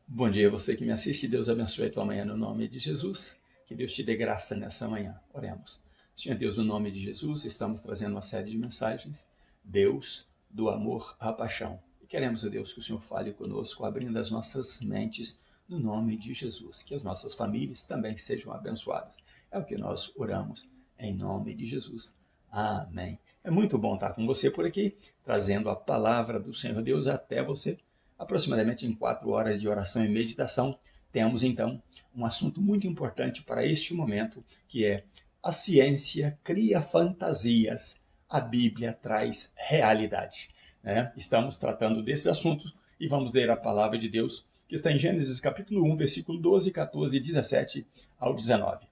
Bom dia, você que me assiste. Deus abençoe a tua manhã no nome de Jesus. Que Deus te dê graça nessa manhã. Oremos. Senhor Deus, no nome de Jesus, estamos trazendo uma série de mensagens. Deus, do amor à paixão. E queremos, ó Deus, que o Senhor fale conosco, abrindo as nossas mentes no nome de Jesus. Que as nossas famílias também sejam abençoadas. É o que nós oramos em nome de Jesus. Amém. É muito bom estar com você por aqui, trazendo a palavra do Senhor Deus até você. Aproximadamente em 4 horas de oração e meditação, temos então um assunto muito importante para este momento, que é: a ciência cria fantasias, a Bíblia traz realidade. Estamos tratando desses assuntos e vamos ler a palavra de Deus, que está em Gênesis capítulo 1, versículo 12, 14, 17 ao 19,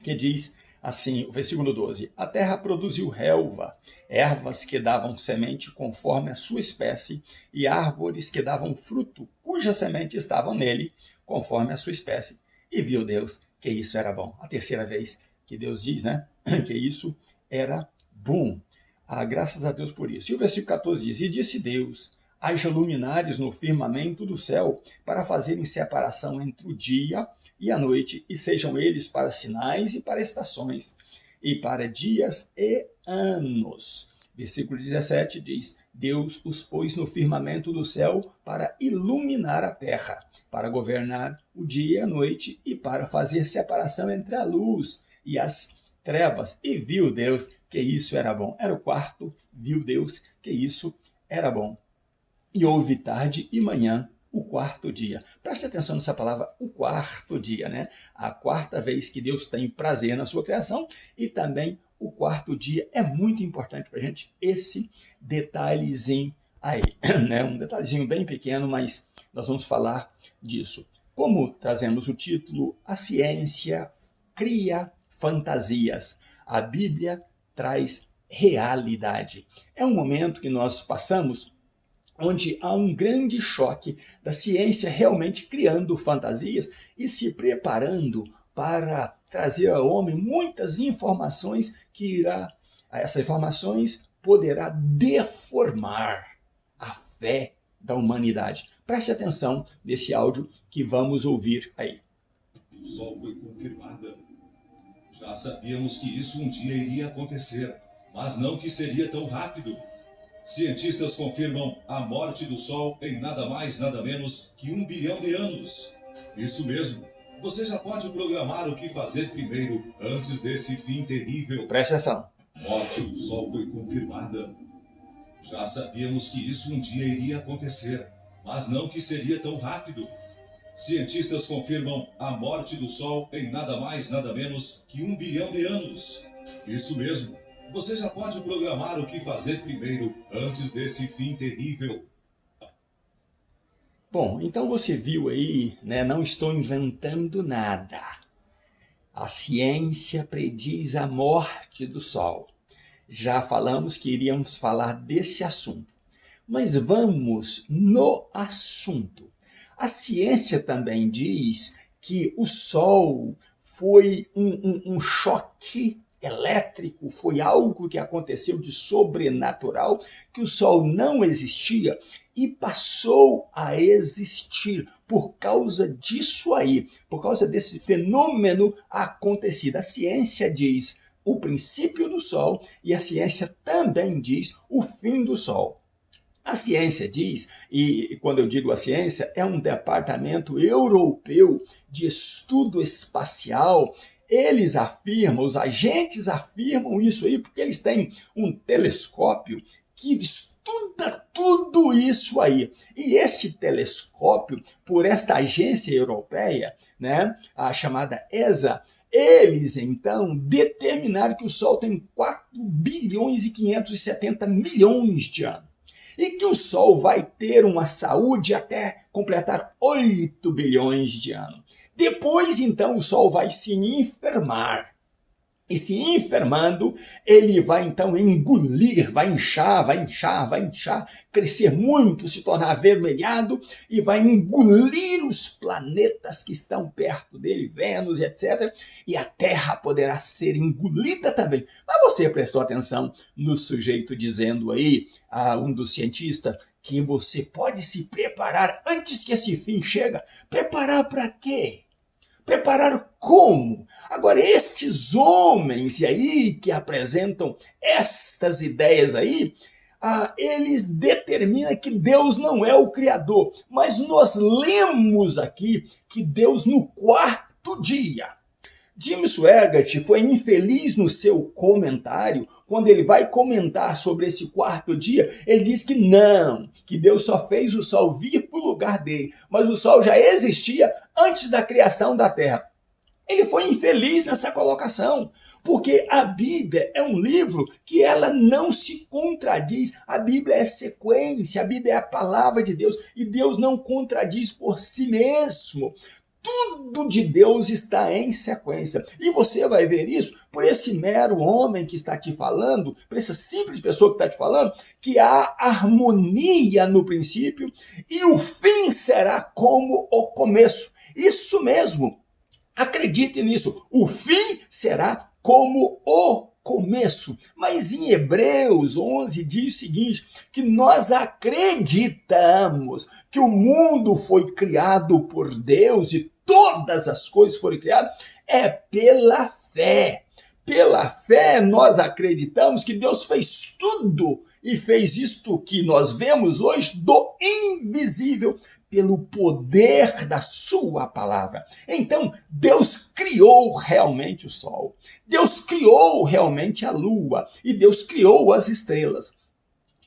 que diz assim, o versículo 12: a terra produziu relva, ervas que davam semente conforme a sua espécie, e árvores que davam fruto, cuja semente estava nele, conforme a sua espécie. E viu Deus que isso era bom. A terceira vez que Deus diz, que isso era bom. Graças a Deus por isso. E o versículo 14 diz: e disse Deus: haja luminares no firmamento do céu, para fazerem separação entre o dia e a noite, e sejam eles para sinais e para estações, e para dias e anos. Versículo 17 diz: Deus os pôs no firmamento do céu para iluminar a terra, para governar o dia e a noite, e para fazer separação entre a luz e as trevas. E viu Deus que isso era bom. Era o quarto, viu Deus que isso era bom. E houve tarde e manhã, o quarto dia. Preste atenção nessa palavra, o quarto dia, A quarta vez que Deus tem prazer na sua criação, e também o quarto dia. É muito importante para a gente esse detalhezinho aí, Um detalhezinho bem pequeno, mas nós vamos falar disso. Como trazemos o título: a ciência cria fantasias, a Bíblia traz realidade. É um momento que nós passamos onde há um grande choque da ciência realmente criando fantasias e se preparando para trazer ao homem muitas informações que essas informações poderá deformar a fé da humanidade. Preste atenção nesse áudio que vamos ouvir aí. O Sol foi confirmada. Já sabíamos que isso um dia iria acontecer, mas não que seria tão rápido. Cientistas confirmam a morte do Sol em nada mais, nada menos que 1 bilhão de anos. Isso mesmo. Você já pode programar o que fazer primeiro, antes desse fim terrível. Presta atenção. Morte do Sol foi confirmada. Já sabíamos que isso um dia iria acontecer, mas não que seria tão rápido. Cientistas confirmam a morte do Sol em nada mais, nada menos que 1 bilhão de anos. Isso mesmo. Você já pode programar o que fazer primeiro, antes desse fim terrível. Bom, então você viu aí, Não estou inventando nada. A ciência prediz a morte do Sol. Já falamos que iríamos falar desse assunto. Mas vamos no assunto. A ciência também diz que o Sol foi um choque elétrico, foi algo que aconteceu de sobrenatural, que o Sol não existia e passou a existir por causa disso aí, por causa desse fenômeno acontecido. A ciência diz o princípio do Sol e a ciência também diz o fim do Sol. A ciência diz, e quando eu digo a ciência, é um departamento europeu de estudo espacial. Eles afirmam, os agentes afirmam isso aí, porque eles têm um telescópio que estuda tudo isso aí. E esse telescópio, por esta agência europeia, a chamada ESA, eles então determinaram que o Sol tem 4 bilhões e 570 milhões de anos. E que o Sol vai ter uma saúde até completar 8 bilhões de anos. Depois, então, o Sol vai se enfermar. E se enfermando, ele vai então engolir, vai inchar, crescer muito, se tornar avermelhado e vai engolir os planetas que estão perto dele, Vênus, etc. E a Terra poderá ser engolida também. Mas você prestou atenção no sujeito dizendo aí, um dos cientistas, que você pode se preparar antes que esse fim chegue. Preparar para quê? Preparar como? Agora, estes homens aí que apresentam estas ideias aí, eles determinam que Deus não é o Criador. Mas nós lemos aqui que Deus no quarto dia. Jim Swaggart foi infeliz no seu comentário, quando ele vai comentar sobre esse quarto dia, ele diz que não, que Deus só fez o sol vir para o lugar dele, mas o sol já existia antes da criação da terra. Ele foi infeliz nessa colocação, porque a Bíblia é um livro que ela não se contradiz. A Bíblia é sequência, a Bíblia é a palavra de Deus, e Deus não contradiz por si mesmo. Tudo de Deus está em sequência. E você vai ver isso por esse mero homem que está te falando, por essa simples pessoa que está te falando, que há harmonia no princípio e o fim será como o começo. Isso mesmo. Acredite nisso. O fim será como o começo. Mas em Hebreus 11 diz o seguinte, que nós acreditamos que o mundo foi criado por Deus e todas as coisas foram criadas pela fé. Pela fé nós acreditamos que Deus fez tudo e fez isto que nós vemos hoje do invisível pelo poder da sua palavra. Então, Deus criou realmente o sol. Deus criou realmente a lua. E Deus criou as estrelas.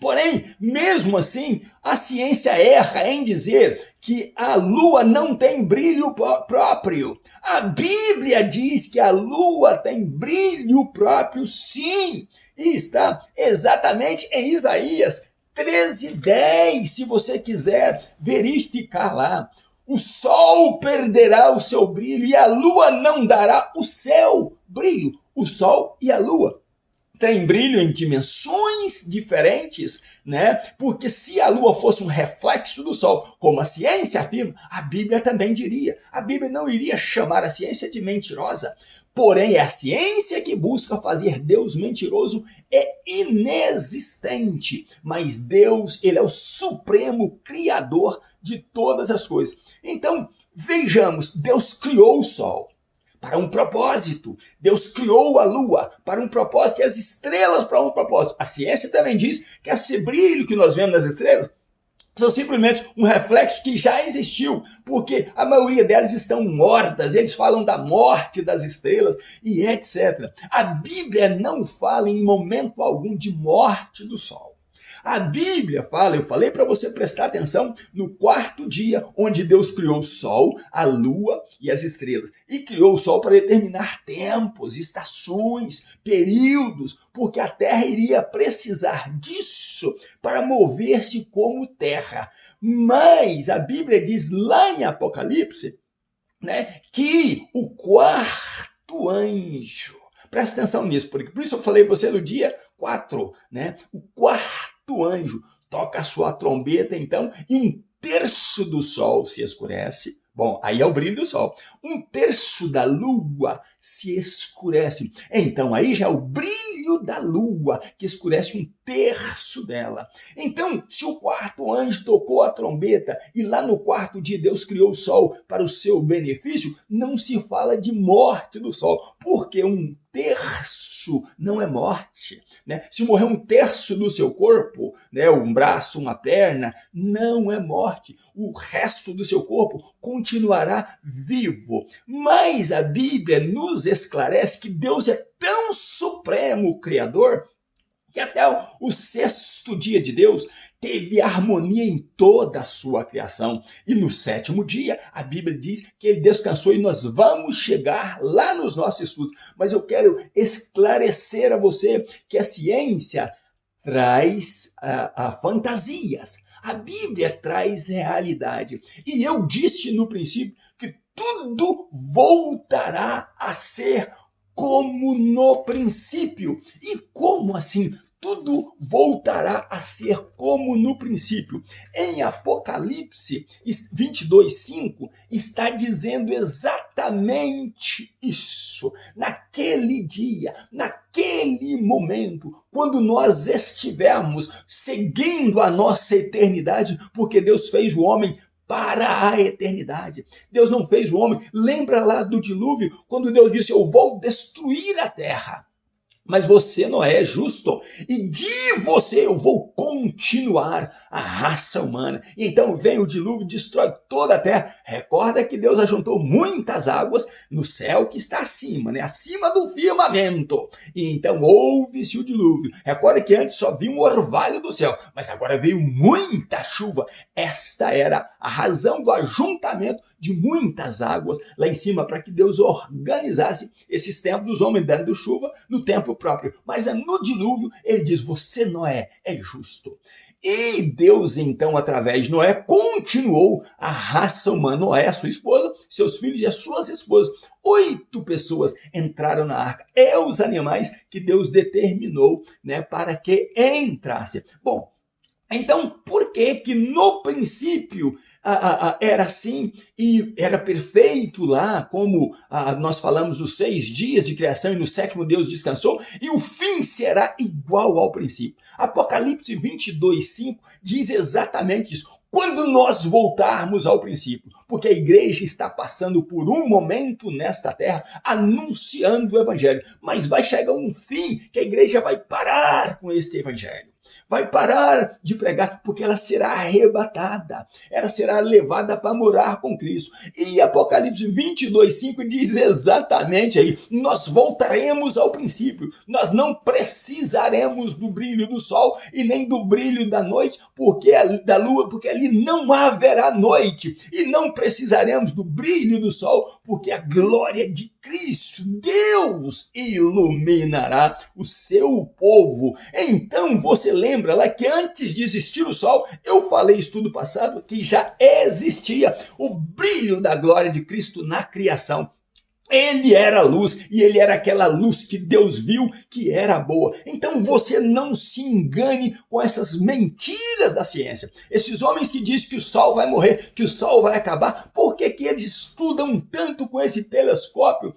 Porém, mesmo assim, a ciência erra em dizer que a lua não tem brilho próprio. A Bíblia diz que a lua tem brilho próprio, sim. E está exatamente em Isaías 13:10, se você quiser verificar lá. O sol perderá o seu brilho e a lua não dará o seu brilho. O sol e a lua têm brilho em dimensões diferentes, né? Porque se a lua fosse um reflexo do sol, como a ciência afirma, a Bíblia também diria. A Bíblia não iria chamar a ciência de mentirosa. Porém, é a ciência que busca fazer Deus mentiroso e inexistente. Mas Deus, ele é o supremo criador de todas as coisas. Então, vejamos, Deus criou o sol para um propósito. Deus criou a lua para um propósito e as estrelas para um propósito. A ciência também diz que esse brilho que nós vemos nas estrelas são simplesmente um reflexo que já existiu, porque a maioria delas estão mortas, eles falam da morte das estrelas e etc. A Bíblia não fala em momento algum de morte do sol. A Bíblia fala, eu falei para você prestar atenção, no quarto dia, onde Deus criou o sol, a lua e as estrelas. E criou o sol para determinar tempos, estações, períodos, porque a terra iria precisar disso para mover-se como terra. Mas a Bíblia diz lá em Apocalipse, né, que o quarto anjo, presta atenção nisso, por isso eu falei para você no dia 4, né, o quarto anjo toca a sua trombeta, então, e 1/3 do sol se escurece. Bom, aí é o brilho do sol. 1/3 da lua se escurece. Então, aí já é o brilho da lua que escurece 1/3 dela. Então, se o quarto anjo tocou a trombeta e lá no quarto dia Deus criou o sol para o seu benefício, não se fala de morte do sol, porque 1/3 não é morte, né? Se morrer 1/3 do seu corpo, né, um braço, uma perna, não é morte. O resto do seu corpo continuará vivo. Mas a Bíblia nos esclarece que Deus é tão supremo Criador que até o 6º dia de Deus teve harmonia em toda a sua criação. E no 7º dia, a Bíblia diz que ele descansou e nós vamos chegar lá nos nossos estudos. Mas eu quero esclarecer a você que a ciência traz fantasias. A Bíblia traz realidade. E eu disse no princípio que tudo voltará a ser como no princípio. E como assim tudo voltará a ser como no princípio. Em Apocalipse 22:5 está dizendo exatamente isso. Naquele dia, naquele momento, quando nós estivermos seguindo a nossa eternidade, porque Deus fez o homem para a eternidade. Deus não fez o homem. Lembra lá do dilúvio, quando Deus disse: eu vou destruir a terra. Mas você, Noé, é justo, e de você eu vou continuar a raça humana. Então vem o dilúvio, destrói toda a terra. Recorda que Deus ajuntou muitas águas no céu que está acima, acima do firmamento. E então houve-se o dilúvio. Recorda que antes só vinha um orvalho do céu, mas agora veio muita chuva. Esta era a razão do ajuntamento de muitas águas lá em cima, para que Deus organizasse esses tempos dos homens dando chuva no tempo próprio. Mas no dilúvio ele diz: você, Noé, é justo. E Deus então, através de Noé, continuou a raça humana. Noé, a sua esposa, seus filhos e as suas esposas. 8 pessoas entraram na arca. É os animais que Deus determinou, para que entrasse. Bom, então, por que no princípio era assim e era perfeito lá, como nós falamos dos 6 dias de criação e no 7º Deus descansou, e o fim será igual ao princípio? Apocalipse 22:5 diz exatamente isso. Quando nós voltarmos ao princípio, porque a igreja está passando por um momento nesta terra anunciando o evangelho, mas vai chegar um fim que a igreja vai parar com este evangelho. Vai parar de pregar, porque ela será arrebatada, ela será levada para morar com Cristo. E Apocalipse 22:5 diz exatamente aí: nós voltaremos ao princípio, nós não precisaremos do brilho do sol e nem do brilho da noite, da lua, porque ali não haverá noite, e não precisaremos do brilho do sol, porque a glória de Cristo, Deus, iluminará o seu povo. Então você lembra lá que antes de existir o sol, eu falei isso tudo passado, que já existia o brilho da glória de Cristo na criação. Ele era a luz, e ele era aquela luz que Deus viu que era boa. Então você não se engane com essas mentiras da ciência. Esses homens que dizem que o sol vai morrer, que o sol vai acabar, por que eles estudam tanto com esse telescópio,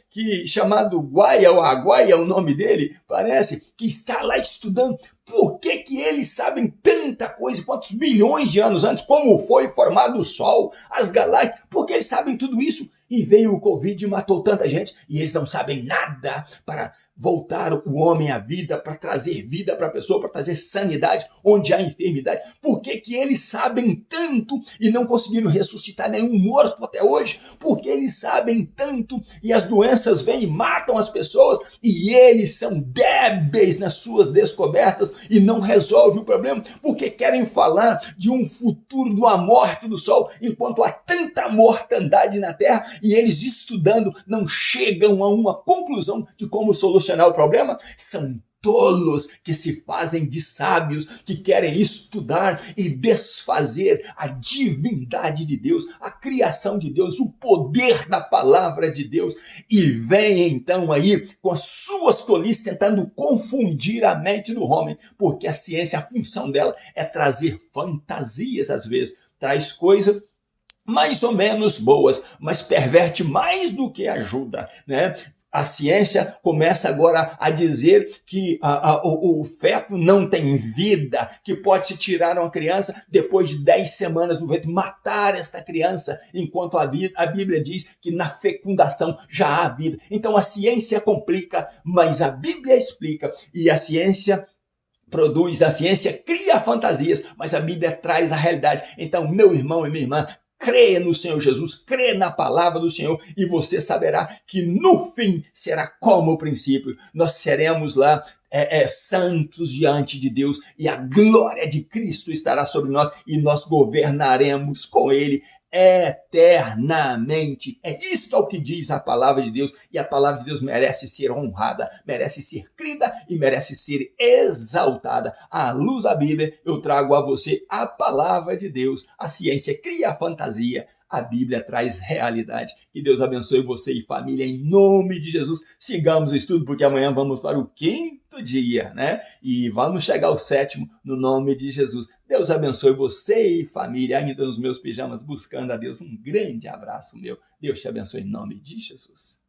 que chamado Gaia, ou Aguaia é o nome dele, parece, que está lá estudando? Por que eles sabem tanta coisa, quantos bilhões de anos antes, como foi formado o Sol, as galáxias? Porque eles sabem tudo isso, e veio o Covid e matou tanta gente, e eles não sabem nada para voltar o homem à vida, para trazer vida para a pessoa, para trazer sanidade onde há enfermidade. Por que eles sabem tanto e não conseguiram ressuscitar nenhum morto até hoje? Porque eles sabem tanto e as doenças vêm e matam as pessoas, e eles são débeis nas suas descobertas e não resolvem o problema, porque querem falar de um futuro de uma morte do sol, enquanto há tanta mortandade na terra, e eles estudando não chegam a uma conclusão de como solucionar o problema. São tolos que se fazem de sábios, que querem estudar e desfazer a divindade de Deus, a criação de Deus, o poder da palavra de Deus, e vem então aí com as suas tolices tentando confundir a mente do homem, porque a ciência, a função dela é trazer fantasias, às vezes traz coisas mais ou menos boas, mas perverte mais do que ajuda, A ciência começa agora a dizer que o feto não tem vida, que pode-se tirar uma criança depois de 10 semanas do ventre, matar esta criança, enquanto a Bíblia diz que na fecundação já há vida. Então a ciência complica, mas a Bíblia explica, e a ciência cria fantasias, mas a Bíblia traz a realidade. Então, meu irmão e minha irmã, crê no Senhor Jesus, crê na palavra do Senhor, e você saberá que no fim será como o princípio. Nós seremos lá santos diante de Deus, e a glória de Cristo estará sobre nós, e nós governaremos com Ele eternamente. É isto ao que diz a palavra de Deus, e a palavra de Deus merece ser honrada, merece ser crida e merece ser exaltada. À luz da Bíblia, eu trago a você a palavra de Deus. A ciência cria a fantasia, A Bíblia traz realidade. Que Deus abençoe você e família em nome de Jesus. Sigamos o estudo, porque amanhã vamos para o 5º dia, né? E vamos chegar ao 7º no nome de Jesus. Deus abençoe você e família, ainda nos meus pijamas, buscando a Deus. Um grande abraço meu. Deus te abençoe em nome de Jesus.